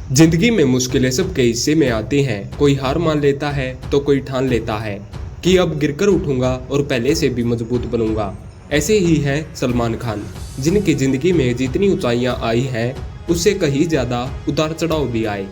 जिंदगी में मुश्किलें सबके हिस्से में आती हैं। कोई हार मान लेता है तो कोई ठान लेता है कि अब गिरकर उठूंगा और पहले से भी मजबूत बनूंगा। ऐसे ही है सलमान खान, जिनकी जिंदगी में जितनी ऊंचाइयां आई हैं उससे कहीं ज्यादा उतार चढ़ाव भी आए,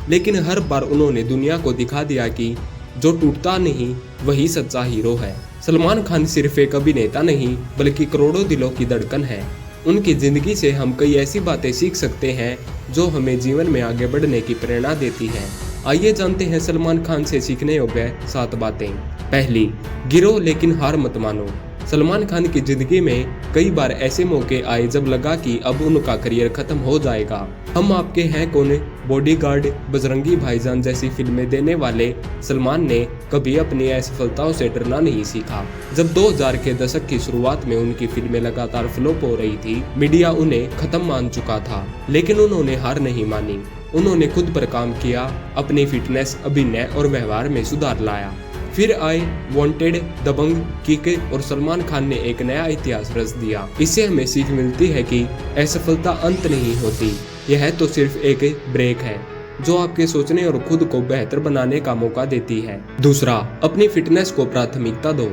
लेकिन हर बार उन्होंने दुनिया को दिखा दिया कि जो टूटता नहीं वही सच्चा हीरो है। सलमान खान सिर्फ एक अभिनेता नहीं बल्कि करोड़ों दिलों की धड़कन है। उनकी जिंदगी से हम कई ऐसी बातें सीख सकते हैं जो हमें जीवन में आगे बढ़ने की प्रेरणा देती हैं। आइए जानते हैं सलमान खान से सीखने योग्य 7 बातें। पहली, गिरो लेकिन हार मत मानो। सलमान खान की जिंदगी में कई बार ऐसे मौके आए जब लगा कि अब उनका करियर खत्म हो जाएगा। हम आपके हैं कौन, बॉडीगार्ड, बजरंगी भाईजान जैसी फिल्में देने वाले सलमान ने कभी अपनी असफलताओं से डरना नहीं सीखा। जब 2000 के दशक की शुरुआत में उनकी फिल्में लगातार फ्लॉप हो रही थी, मीडिया उन्हें खत्म मान चुका था, लेकिन उन्होंने हार नहीं मानी। उन्होंने खुद पर काम किया, अपनी फिटनेस, अभिनय और व्यवहार में सुधार लाया। फिर आए वांटेड, दबंग, किक और सलमान खान ने एक नया इतिहास रच दिया। इससे हमें सीख मिलती है कि असफलता अंत नहीं होती, यह तो सिर्फ एक ब्रेक है जो आपके सोचने और खुद को बेहतर बनाने का मौका देती है। दूसरा, अपनी फिटनेस को प्राथमिकता दो।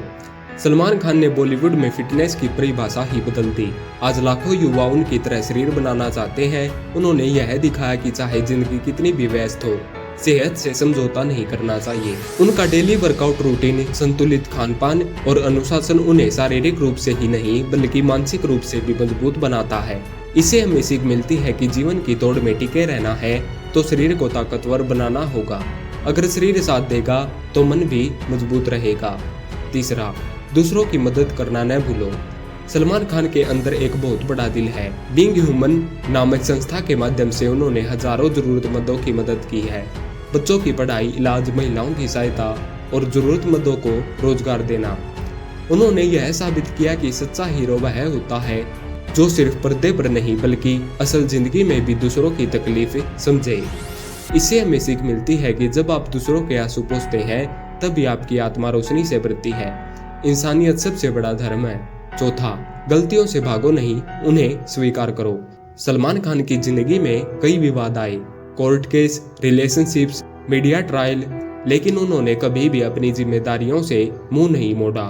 सलमान खान ने बॉलीवुड में फिटनेस की परिभाषा ही बदल दी। आज लाखों युवा उनकी तरह शरीर बनाना चाहते हैं। उन्होंने यह दिखाया कि चाहे जिंदगी कितनी भी व्यस्त हो, सेहत से समझौता नहीं करना चाहिए। उनका डेली वर्कआउट रूटीन, संतुलित खान पान और अनुशासन उन्हें शारीरिक रूप से ही नहीं बल्कि मानसिक रूप से भी मजबूत बनाता है। इससे हमें सीख मिलती है कि जीवन की दौड़ में टिके रहना है तो शरीर को ताकतवर बनाना होगा। अगर शरीर साथ देगा तो मन भी मजबूत रहेगा। तीसरा, दूसरों की मदद करना न भूलो। सलमान खान के अंदर एक बहुत बड़ा दिल है। बीइंग ह्यूमन नामक संस्था के माध्यम से उन्होंने हजारों जरूरतमंदों की मदद की है। बच्चों की पढ़ाई, इलाज, महिलाओं की सहायता और जरूरतमंदों को रोजगार देना। उन्होंने यह साबित किया कि सच्चा हीरो वह होता है जो सिर्फ पर्दे पर नहीं बल्कि असल जिंदगी में भी दूसरों की तकलीफ समझे। इससे हमें सीख मिलती है कि जब आप दूसरों के आंसू पोंछते हैं तभी आपकी आत्मा रोशनी से भरती है। इंसानियत सबसे बड़ा धर्म है। चौथा, गलतियों से भागो नहीं, उन्हें स्वीकार करो। सलमान खान की जिंदगी में कई विवाद आए, court case, relationships, media trial, लेकिन उन्होंने कभी भी अपनी जिम्मेदारियों से मुंह नहीं मोड़ा।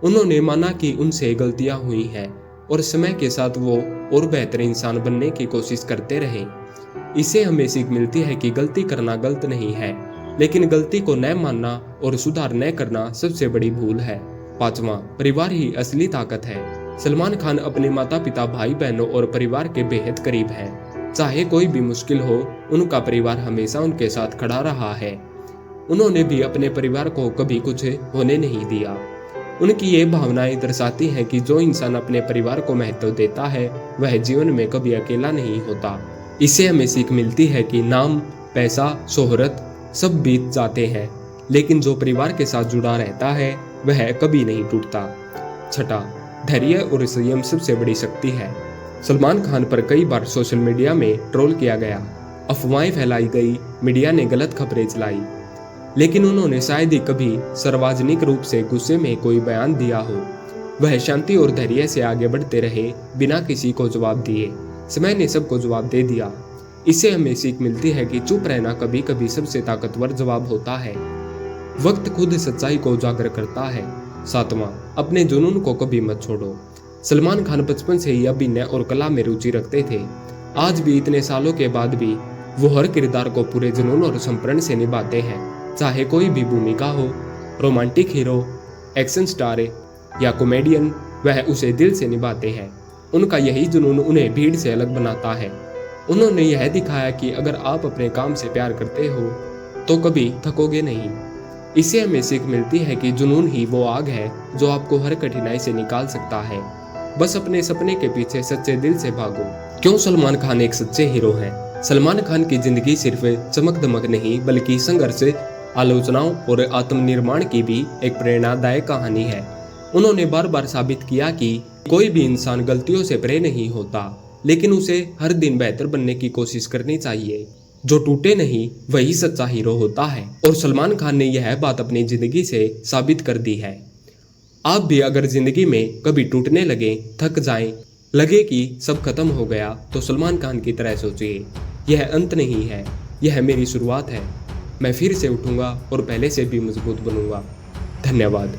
उन्होंने माना कि उनसे गलतियां हुई हैं और समय के साथ वो और बेहतर इंसान बनने की कोशिश करते रहे। इससे हमें सीख मिलती है कि गलती करना गलत नहीं है, लेकिन गलती को न मानना और सुधार न करना सबसे बड़ी भूल है। पांचवा, परिवार ही असली ताकत है। सलमान खान अपने माता पिता, भाई बहनों और परिवार के बेहद करीब हैं। चाहे कोई भी मुश्किल हो, उनका परिवार हमेशा उनके साथ खड़ा रहा है। उन्होंने भी अपने परिवार को कभी कुछ होने नहीं दिया। उनकी ये भावनाएं दर्शाती हैं कि जो इंसान अपने परिवार को महत्व देता है वह जीवन में कभी अकेला नहीं होता। इससे हमें सीख मिलती है कि नाम, पैसा, शोहरत सब बीत जाते हैं, लेकिन जो परिवार के साथ जुड़ा रहता है वह कभी नहीं टूटता। छठा, धैर्य और संयम सबसे बड़ी शक्ति है। सलमान खान पर कई बार सोशल मीडिया में ट्रोल किया गया, अफवाहें फैलाई गई, मीडिया ने गलत खबरें चलाई, लेकिन उन्होंने शायद ही कभी सार्वजनिक रूप से गुस्से में कोई बयान दिया हो। वह शांति और धैर्य से आगे बढ़ते रहे, बिना किसी को जवाब दिए। समय ने सबको जवाब दे दिया। इससे हमें सीख मिलती है कि चुप रहना कभी कभी सबसे ताकतवर जवाब होता है। वक्त खुद सच्चाई को उजागर करता है। सातवां, अपने जुनून को कभी मत छोड़ो। सलमान खान बचपन से ही अभिनय और कला में रुचि रखते थे। आज भी इतने सालों के बाद भी वो हर किरदार को पूरे जुनून और समर्पण से निभाते हैं। चाहे कोई भी भूमिका हो, रोमांटिक हीरो, एक्शन स्टार या कॉमेडियन, वह उसे दिल से निभाते हैं। उनका यही जुनून उन्हें भीड़ से अलग बनाता है। उन्होंने यह दिखाया कि अगर आप अपने काम से प्यार करते हो तो कभी थकोगे नहीं। इससे हमें सीख मिलती है कि जुनून ही वो आग है जो आपको हर कठिनाई से निकाल सकता है। बस अपने सपने के पीछे सच्चे दिल से भागो। क्यों सलमान खान एक सच्चे हीरो हैं? सलमान खान की जिंदगी सिर्फ चमक दमक नहीं बल्कि संघर्ष, आलोचनाओं और आत्मनिर्माण की भी एक प्रेरणादायक कहानी है। उन्होंने बार बार साबित किया कि कोई भी इंसान गलतियों से परे नहीं होता, लेकिन उसे हर दिन बेहतर बनने की कोशिश करनी चाहिए। जो टूटे नहीं वही सच्चा हीरो होता है, और सलमान खान ने यह बात अपनी जिंदगी से साबित कर दी है। आप भी अगर जिंदगी में कभी टूटने लगे, थक जाएं, लगे कि सब खत्म हो गया, तो सलमान खान की तरह सोचिए। यह अंत नहीं है, यह मेरी शुरुआत है। मैं फिर से उठूंगा और पहले से भी मजबूत बनूंगा। धन्यवाद।